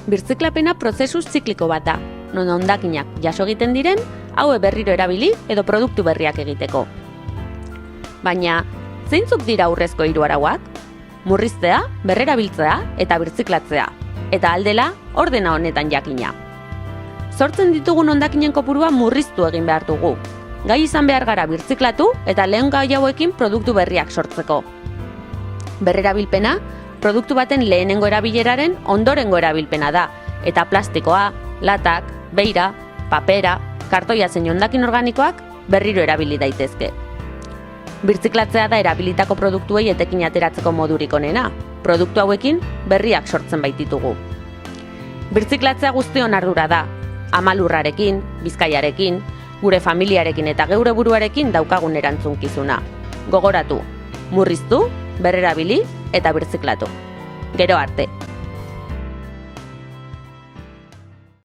Birziklapena prozesu zikliko bat da, non hondakinak jaso egiten diren, hauek berriro erabili edo produktu berriak egiteko. Baina, zeintzuk dira urrezko 3 arauak? Murriztea, berrerabiltzea eta birziklatzea, eta aldela ordena honetan jakina. Sortzen ditugun hondakinen kopurua murriztu egin behar dugu. Gai izan behar gara birziklatu eta lehen gai hauekin produktu berriak sortzeko. Berrerabilpena, produktu baten lehenengo erabileraren ondorengo erabilpena da, eta plastikoa, latak, beira, papera, kartoia zein hondakin organikoak berriro erabili daitezke. Birziklatzea da erabilitako produktuei etekin ateratzeko modurik onena, produktu hauekin berriak sortzen baititugu. Birziklatzea guztion ardura da, ama lurrarekin, Bizkaiarekin, gure familiarekin eta geure buruarekin daukagun erantzunkizuna. Gogoratu, murriztu, berrerabili eta birziklatu. Gero arte.